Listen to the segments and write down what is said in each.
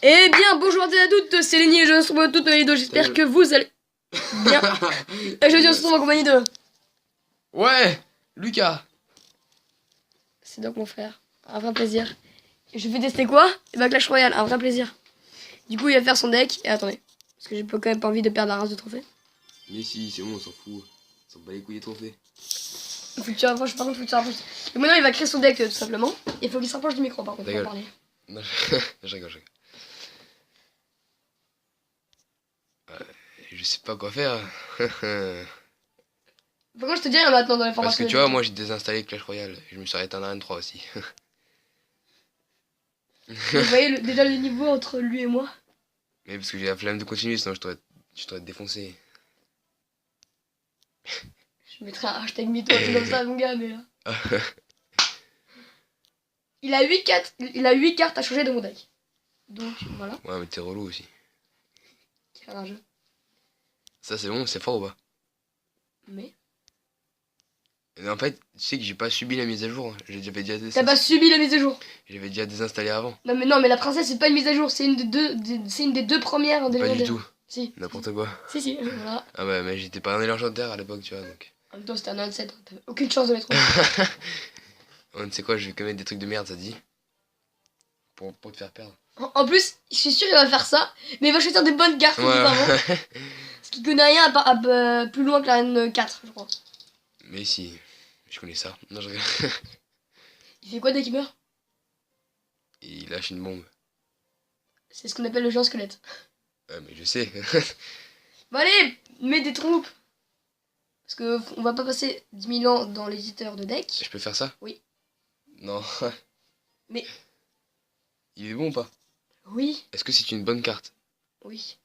Eh bien, bonjour à toutes, c'est Lenny et je suis toutes les deux. J'espère que vous allez bien. Et je on se retrouve en compagnie de... Ouais, Lucas. C'est donc mon frère. Un vrai plaisir. Et je vais tester quoi? Et bah Clash Royale, un vrai plaisir. Du coup, il va faire son deck. Et attendez, parce que j'ai quand même pas envie de perdre la race de trophée. Mais si, c'est bon, on s'en fout. On s'en bat les couilles des trophées. Faut que tu rapproches, par contre, faut que tu rapproches. Donc maintenant, il va créer son deck tout simplement. Il faut qu'il se rapproche du micro par contre pour parler. Non, je rigole. Je sais pas quoi faire. Par contre, je te dirai maintenant dans les formations. Parce que tu vois, moi j'ai désinstallé Clash Royale. Et je me suis arrêté en Arène 3 aussi. Vous voyez déjà le niveau entre lui et moi? Mais parce que j'ai la flemme de continuer, sinon je t'aurais défoncé. Je mettrai un hashtag mytho, tout comme ça, mon gars, mais... Il a 8 cartes à changer de mon deck. Donc, voilà. Ouais, mais t'es relou aussi. Quel rageux. Ça, c'est bon, c'est fort ou pas? Mais... Et en fait, tu sais que j'ai pas subi la mise à jour. J'avais déjà T'as pas subi la mise à jour? J'avais déjà désinstallé avant. Non, mais la princesse, c'est pas une mise à jour, c'est une des deux premières des Pas du légendaires. tout. Si. N'importe quoi. Si, voilà. Ah bah, mais j'étais pas un légendaire à l'époque, tu vois, donc... En même temps, c'était un 97, t'avais aucune chance de les trouver. On ne sait quoi, je vais commettre des trucs de merde, ça te dit? Pour te faire perdre. En plus, je suis sûr qu'il va faire ça, mais il va choisir des bonnes cartes Ouais. avant. Parce qu'il connaît rien plus loin que la reine 4, je crois. Mais si, je connais ça. Non, je regarde. Il fait quoi dès qu'il meurt? Il lâche une bombe. C'est ce qu'on appelle le géant squelette. Ouais, mais je sais. Bon allez, mets des troupes. Parce que on va pas passer 10 000 ans dans l'éditeur de deck. Je peux faire ça? Oui. Non. Mais... Il est bon ou pas? Oui. Est-ce que c'est une bonne carte? Oui.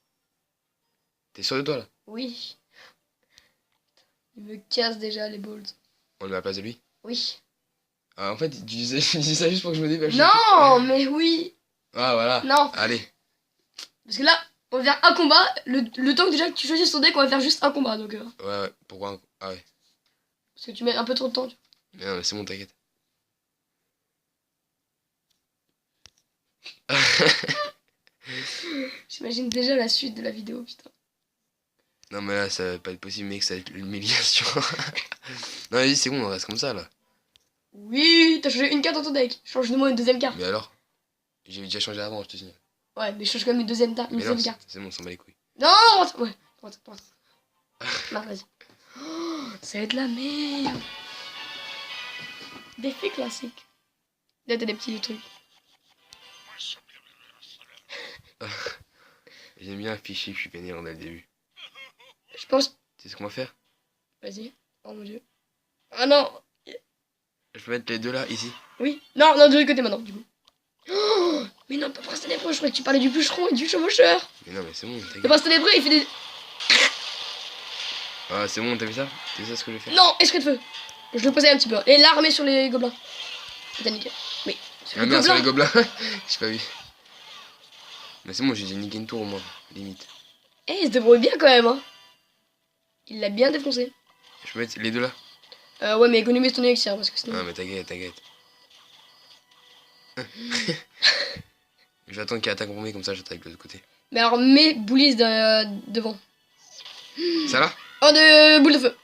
T'es sûr de toi, là? Oui. Il me casse déjà les balls. On le met à la place de lui? Oui. Ah, en fait, tu disais ça juste pour que je me dépêche. Non, mais oui. Ah, voilà. Non. Allez. Parce que là, on va faire un combat. Le temps que déjà que tu choisisses ton deck, on va faire juste un combat. Donc, Ouais. Pourquoi Ah ouais. parce que tu mets un peu trop de temps. Mais non, mais c'est bon, t'inquiète. J'imagine déjà la suite de la vidéo, putain. Non, mais là, ça va pas être possible, mec, ça va être l'humiliation. Non, vas-y, c'est bon, on reste comme ça, là. Oui, t'as changé une carte dans ton deck. Change de moi une deuxième carte. Mais alors? J'ai déjà changé avant, je te dis. Ouais, mais change quand même une deuxième Mais non, carte. c'est bon, on s'en bat les couilles. Non, ouais. Non, vas-y. Oh, ça va être la merde. Défi classique. Là, t'as des petits trucs. J'aime bien afficher que je suis vénère dès le début. Je pense... Tu sais ce qu'on va faire? Vas-y. Oh mon dieu. Ah non. Je peux mettre les deux là, ici. Oui. Non, de l'autre côté maintenant, du coup. Oh, mais non, pas Prince Ténébreux, je croyais que tu parlais du bûcheron et du chevaucheur. Mais non, mais c'est bon, Le t'inquiète. Prince Ténébreux, il fait des... Ah, c'est bon, t'as vu ça? T'as vu ça ce que j'ai fait? Non, esprit de feu. Je le posais un petit peu. Et l'armée sur les gobelins. T'as niqué. Mais... sur Ah les merde, sur les gobelins. gobelins. J'ai pas vu. Mais c'est bon, j'ai déjà niqué une tour au moins, limite. Eh, il se débrouille bien quand même, hein. Il l'a bien défoncé. Je peux mettre les deux là? Ouais, mais économise ton élixir parce que sinon... Ah, mais t'inquiète. Je vais attendre qu'il attaque en premier, comme ça j'attaque de l'autre côté. Mais alors, mets Boulis devant. Ça là? Oh, de boule de feu.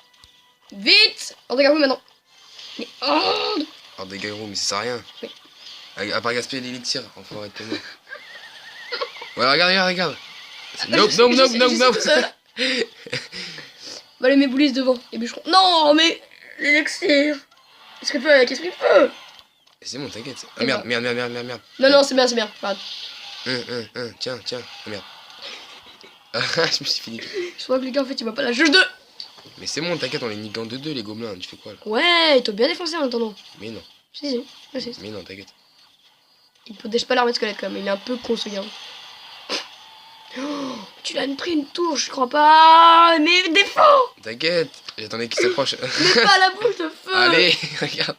Vite. Oh, regarde-vous maintenant. Mais oh. Alors des gros, mais ça sert à rien. Oui. À part gaspiller l'élixir, enfin arrête de moi. Voilà, regarde. Nope. Bah, allez, mets Boulis devant. Et bûcheron. Non, mais l'élixir. Qu'est-ce que tu fais avec l'esprit de feu? C'est bon, t'inquiète. Ah Et merde. Non, c'est bien. Arrête. Tiens. Ah merde. Ah, je me suis fini. Je crois que les gars, en fait, ils voient pas la juge de... Mais c'est bon, t'inquiète, on les nique en 2-2 les gobelins. Tu fais quoi là? Ouais, ils t'ont bien défoncé en attendant. Mais non. Si. Mais non, t'inquiète. Il protège pas l'armée de squelette quand même, il est un peu con ce gars. Oh, tu l'as pris une tour, je crois pas. Mais défends. T'inquiète, j'attendais qu'il s'approche. Mais pas la boule de feu. Allez, regarde.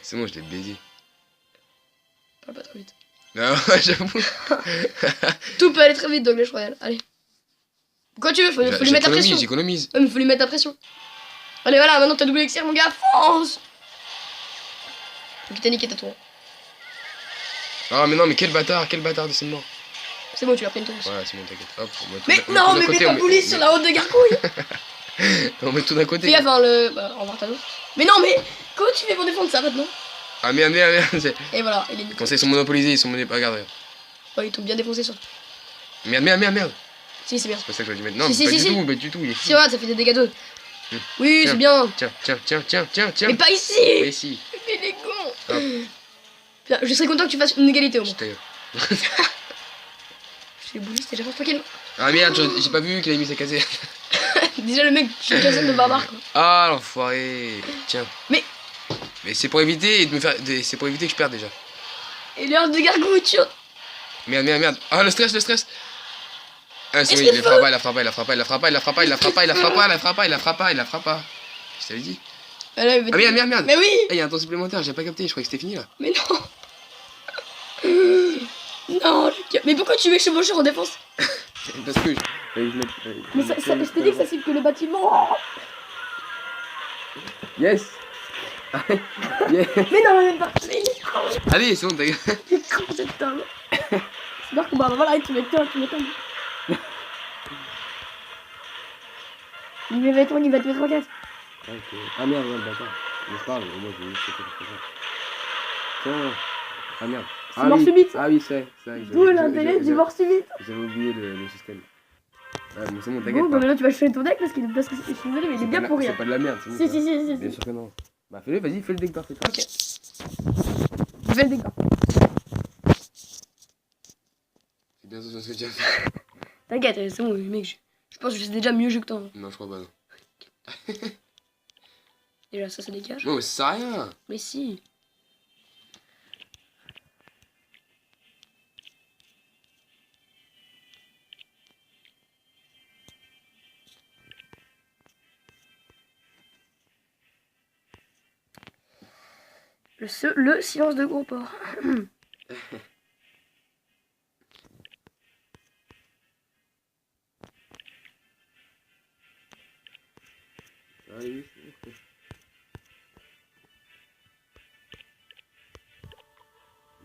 C'est bon, je l'ai baisé. Parle pas trop vite. Non, j'avoue. Tout peut aller très vite dans Clash Royale, allez. Quoi tu veux, faut lui mettre la pression. J'économise. Ouais, mais faut lui mettre la pression. Allez, voilà, maintenant t'as double élixir, mon gars, fonce. Ok, t'as niqué ta tour. Ah, mais non, mais quel bâtard de cette mort. C'est bon, tu l'as pris une tour. Ouais, c'est bon, t'inquiète. Hop, on met tout Mais on met non, tout d'un mais mets côté, pas on met- Bouli sur la haute de gargouille. On met tout d'un Fais côté. gaffe, hein, le. Bah, au revoir, Thanos. Mais non, mais comment tu fais pour défendre ça maintenant? Ah, merde. c'est- Et voilà, il est mis. Quand c'est, ils sont monopolisés, ils sont monopolisés. Regarde. Ouais, ils t'ont bien défoncé sur. Merde. Si, c'est bien. C'est pas ça que j'aurais dû mettre. Non, Si, pas si, du si. tout, pas du tout. Il est Si, regarde, ça fait des dégâts d'eau. Hmm. Oui, Tiens. c'est bien. Tiens. Mais pas ici. Et si. Mais les cons. Hop. Putain, je serais content que tu fasses une égalité au moins. J'étais- Je suis Bouli, c'était déjà tranquille. Ah merde, j'ai pas vu qu'il avait mis sa caserne. Déjà, le mec, je suis une caserne de barbare quoi. Ah, l'enfoiré. Tiens. Mais- Mais c'est pour éviter de me faire. C'est pour éviter que je perde déjà. Et l'heure de gargouille, tu vois. Merde. Ah, le stress. Ah, c'est Est-ce bon, que il tu fera pas. Je t'avais dit. Allez, Ah, merde. Mais oui. Eh, il y a un temps supplémentaire, j'ai pas capté, je croyais que c'était fini là. Mais non. Non, mais pourquoi tu mets chevaucheur en défense? Parce que Mais ça, je t'ai dit que ça cible que le bâtiment. Yes. Yes. Mais non, mais pas. Mais il est con. Allez, c'est bon, t'as Il est con cet homme. C'est bien qu'on va. Voilà, tu m'étonnes. Il va te mettre en casse. Ah merde, ouais, le bâtard. Mais c'est pas grave, moi je vais juste faire ça. Tiens. Ah merde. C'est mort subite. Ah oui, c'est vrai. D'où l'intérêt du mort subite. J'avais oublié le système. Ah, mais c'est bon, Bon, t'inquiète bah pas. maintenant tu vas changer ton deck parce que je suis désolé, mais il est bien pourri. C'est pas de la merde, c'est bon. Si. Bien sûr que non. Bah fais-le, vas-y, fais le deck parfait. Ok. Je vais le décor. C'est bien ça ce que tu as fait. T'inquiète, c'est bon, mec. Je pense que je sais déjà mieux jeu que toi. Hein. Non, je crois pas, non. Déjà, ça dégage. Non, mais ça sert à rien. Mais si. Le silence de gros porc. Allez,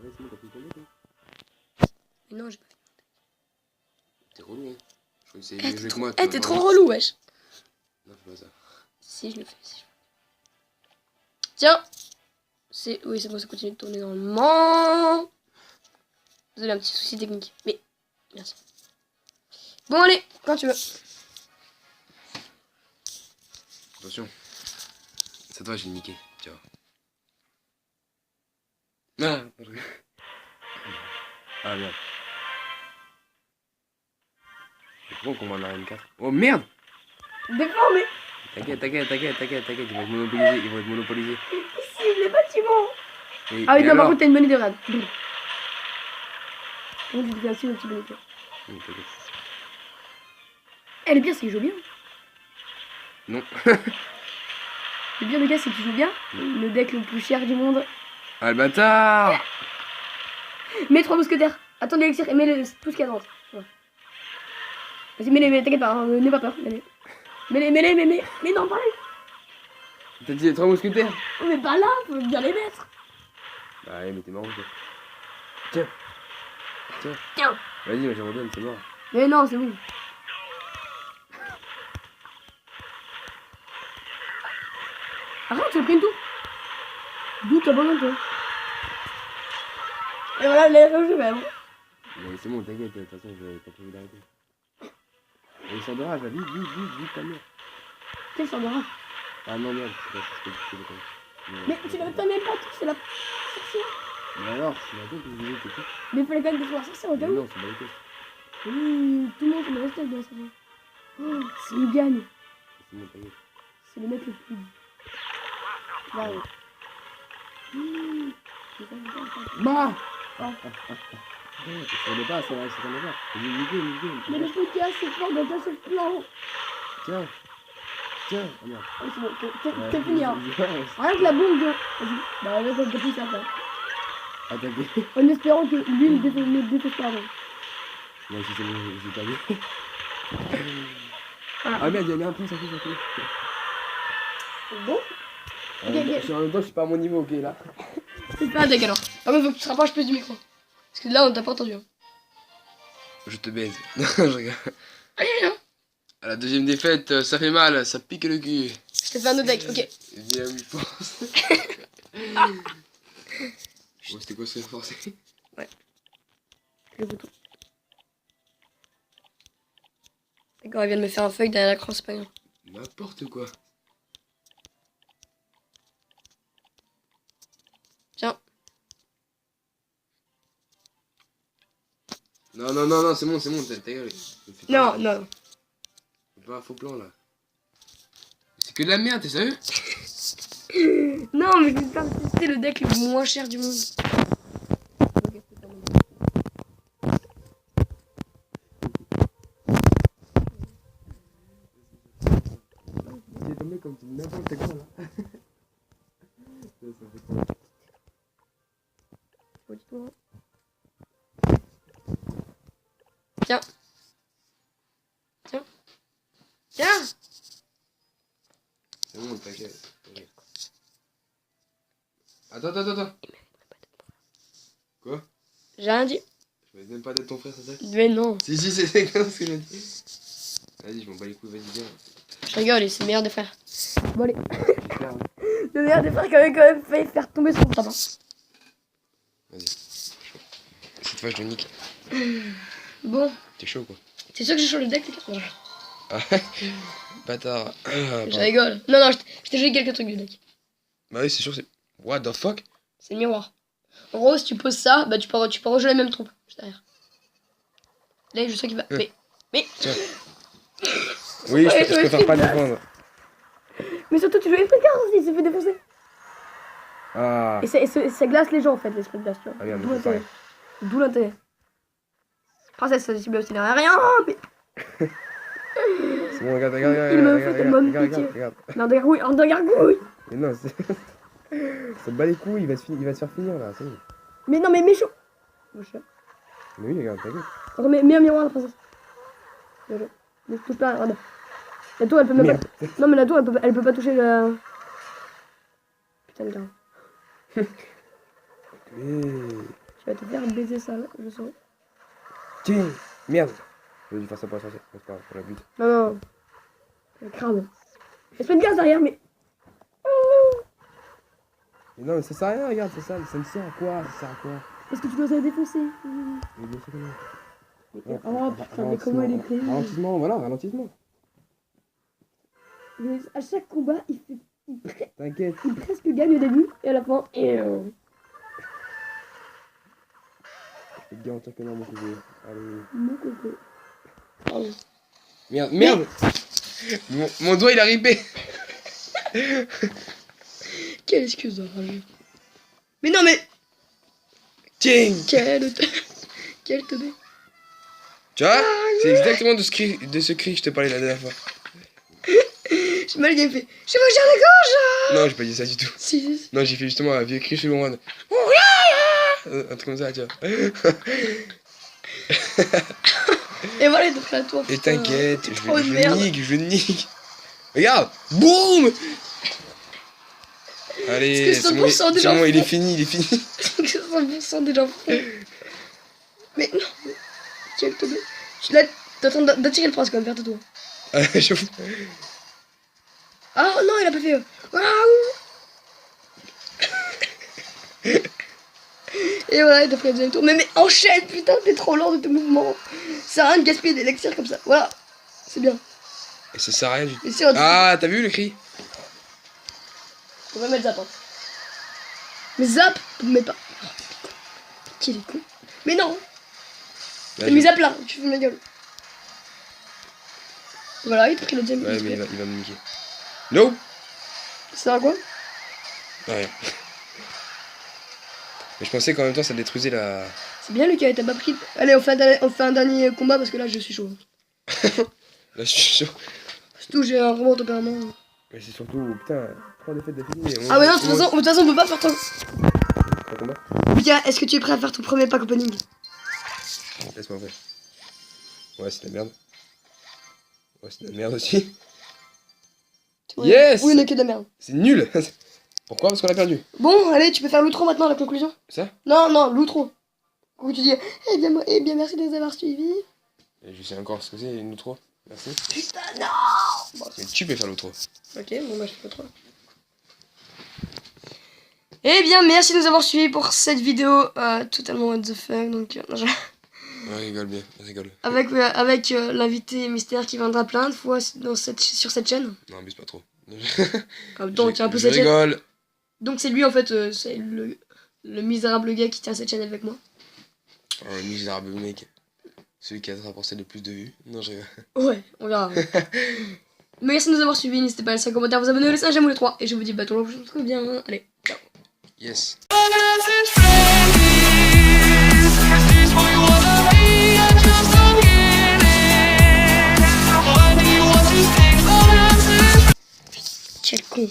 c'est bon, t'as pris ton deck, hein. Mais non, j'ai pas fait. T'es relou, hein. Je crois que c'est mieux joué que moi. Eh, t'es trop relou, wesh. Non, fais pas ça. Si, je le fais. Tiens. Oui, c'est bon, ça continue de tourner normalement. Désolé, un petit souci technique. Mais, merci. Bon, allez, quand tu veux. Attention. Cette fois, je vais le niquer. Tu vois. Ah, pas de... Ah, merde. C'est bon qu'on m'en a une 4. Oh merde! Défends, mais. T'inquiète, ils vont être monopolisés. Ici, les bâtiments. Et, Ah oui, et non, alors par contre, t'as une bonne idée, regarde. Comment tu te fais assis, une petite bonne idée. T'inquiète. Eh, le pire, c'est qu'il joue bien. Non. Le pire, le gars, c'est qu'il joue bien. Le deck le plus cher du monde. Ah, le bâtard! Mets 3 mousquetaires. Attends l'élixir et mets tout ce qu'il y a dans. Ouais. Vas-y, mets-les, t'inquiète pas, hein, n'aie pas peur. Mets-les. Mais non, pas là. T'as dit les 3 mousquetaires? Oh, mais pas là, faut bien les mettre. Bah, ouais, mais t'es marrant, toi. Tiens. Tiens. Vas-y, moi j'abandonne, c'est mort. Mais non, c'est bon. Arrête, tu as pris une tour. D'où t'abandonnes, toi. Et voilà, les rejeux, même. Mais c'est bon, t'inquiète, de toute façon, je vais pas prévu d'arrêter. Et il sort de rage, là, vite, ta mère. Quel sort de rage? Ah non, merde, c'est pas ce que tu fais. Mais tu l'as même pas tout, c'est la sorcière. Mais alors, c'est la tête que je t'es tout. Mais il fallait quand même défendre la sorcière au cas où. Non, c'est pas les tests. Oui, tout le monde le respecte dans ça. Oh, s'il nous gagne, C'est bon, t'inquiète. c'est le mec le plus. Waouh. Bah! Oh. Je connais pas, c'est qu'on pas. J'ai niqué. Mais le truc qui est assez fort dans ta chef plan. Tiens. Oh merde. Oh, c'est bon, t'es Ouais, fini. Hein. ouais. Rien que la bombe de. Vas-y. Bah là, ça plus ça. Attaqué. En espérant que lui ne défausse pas avant. Non, si c'est bon, j'ai pas vu. Voilà. Ah merde, il y a un point, ça fait. Bon. Ok. En même temps, je suis pas à mon niveau, ok là. C'est pas un deck alors. Ah, mais faut que tu te rapproches plus du micro. Parce que là, on t'a pas entendu. Hein. Je te baise. Non, je rigole. À la deuxième défaite, ça fait mal, ça pique le cul. Je te fais un autre deck, ok. Viens, m'y pense. Bon, c'était quoi ce forcé? Le bouton. D'accord, il vient de me faire un feuille derrière l'écran, c'est pas grave. N'importe quoi. Tiens. Non, non, non, non, c'est bon, ta gueule. Non, non. Fais pas un faux plan là. C'est que de la merde, t'es sérieux? Non, mais je vais faire tester le deck le moins cher du monde. Ok, c'est pas mon deck. J'ai tombé comme tu n'importe quoi là. Ça fait quoi? Oh, dis-toi. Tiens. Tiens. Tiens. C'est bon, t'inquiète. Attends. Quoi? J'ai rien dit. Je vais même pas d'être ton frère, c'est ça? Mais non. Si, c'est exactement ce que j'ai dit. Vas-y, je m'en bats les couilles, vas-y, viens. Je rigole, c'est le meilleur des frères. Bon, allez. J'espère, hein. Le meilleur des frères qui avait quand même failli faire tomber son sapin. Vas-y. Cette fois, je le nique. Bon. T'es chaud, quoi. C'est sûr que j'ai changé le deck, les gars? Ah, bâtard. Je rigole. Non, je t'ai joué quelques trucs du deck. Bah oui, c'est sûr, c'est. What the fuck? C'est le miroir. En gros, si tu poses ça, bah tu peux rejouer les mêmes troupes. Juste derrière. Là, je sais qu'il va. Mais. Tiens. Oui, je préfère pas défendre. Mais surtout, tu joues esprit de garde aussi, il s'est fait défoncer. Ah. Et ça glace les gens en fait, l'esprit de glace, tu vois. Ah, regarde, D'où c'est l'intérêt. pareil. D'où l'intérêt. Princesse, ça cible aussi derrière rien. Mais... C'est bon, regarde. Il me fait tellement de pitié. Regarde. Non, de gargouille, de gargouille. Mais non, c'est. Ça te bat les couilles, il va se faire finir là, c'est bon. Mais non, mais méchant. Méchant. Mais oui, regarde, t'inquiète. Attends, mets un miroir à la princesse. Mais tout là, regarde. La tour, elle peut même Merde. pas. Non, mais la tour, elle peut pas toucher la. Putain, de garde. Tu vas te faire baiser ça là, je sens. Tiens, merde. J'ai dû faire ça pour la sorcière, c'est pas grave, pour la butte. Non. Le crâne. Esprit de gaz derrière, mais. Mais non, mais ça sert à rien, regarde, c'est ça ne sert à quoi? Ça sert à quoi? Est-ce que tu dois la défoncer? Mais bien sûr que non. Oh putain, mais comment il est créé? Ralentissement, voilà, ralentissement. Mais à chaque combat, T'inquiète. il presque gagne au début et à la fin. Je peux te garantir que non, mon cousin. Allez. Mon coco. Pardon. Merde. Mon doigt, il a ripé. Quelle excuse d'enragé. Mais non, mais. Tiens. Quelle teubé. Tu vois? C'est exactement de ce cri que je te parlais la dernière fois. J'ai mal game fait. Je veux la gorge. Non, j'ai pas dit ça du tout. Si. Non, j'ai fait justement un vieux cri chelou en mode. Un truc comme ça, tu vois. Et voilà, il te fait la tour. Et t'inquiète, trop de merde. je nique. Regarde, boum. Allez, Est-ce que 100% des c'est gens bon, il est font? fini. 100% des gens font. Mais non, quel teubé. T'es en train d'attirer le prince quand même, vers toi. J'avoue. Ah non, il a pas fait. Waouh. Et voilà, il t'a fait le deuxième tour. Mais enchaîne, putain, t'es trop lent de tes mouvements. Ça sert à rien de gaspiller des élixirs comme ça. Voilà, c'est bien. Et ça sert à rien du tout. Mais si on Ah, t'as vu le cri? On va mettre zap. Hein. Mais zap, mais pas. Oh, putain. Qu'il est con. Mais non, Là, t'as mis zap là, tu fais ma gueule. Voilà, il t'a pris le deuxième. Ouais, mais il va me niquer. No. Ça sert à quoi? Ouais. Mais je pensais qu'en même temps ça détruisait la. C'est bien Lucas, t'as pas pris. Allez, on fait un dernier combat parce que là je suis chaud. Là, je suis chaud. Surtout, j'ai un vraiment tempérament. Mais c'est surtout, putain, 3 défaites d'affilée. Ah, ouais, non, de toute façon, on peut pas faire ton. Pas combat. Lucas, est-ce que tu es prêt à faire ton premier pack opening? Laisse-moi faire. Ouais, c'est de la merde. Ouais, c'est de la merde aussi. Yes! Oui, on a que de la merde. C'est nul. Pourquoi? Parce qu'on a perdu. Bon, allez, tu peux faire l'outro maintenant, la conclusion. Ça? Non, l'outro. Où tu dis, eh bien merci de nous avoir suivis. Et je sais encore ce que c'est, une outro. Merci. Putain, non. Bon, Mais tu peux faire l'outro. ok, bon bah je fais trop. Eh bien, merci de nous avoir suivis pour cette vidéo totalement what the fuck. Donc, non, On rigole bien, on rigole. avec l'invité mystère qui viendra plein de fois sur cette chaîne. Non, abuse pas trop. Donc, un peu je cette chaîne. rigole. Donc, c'est lui en fait, c'est le misérable gars qui tient cette chaîne avec moi. Oh, le misérable mec. Celui qui a rapporté le plus de vues. Non, je rigole. Ouais, on verra. Mais merci de nous avoir suivis. N'hésitez pas à laisser un commentaire, vous abonner, laisser un j'aime ou les 3. Et je vous dis, bah, tout le monde, je vous trouve bien. Allez, ciao. Yes. Quel con.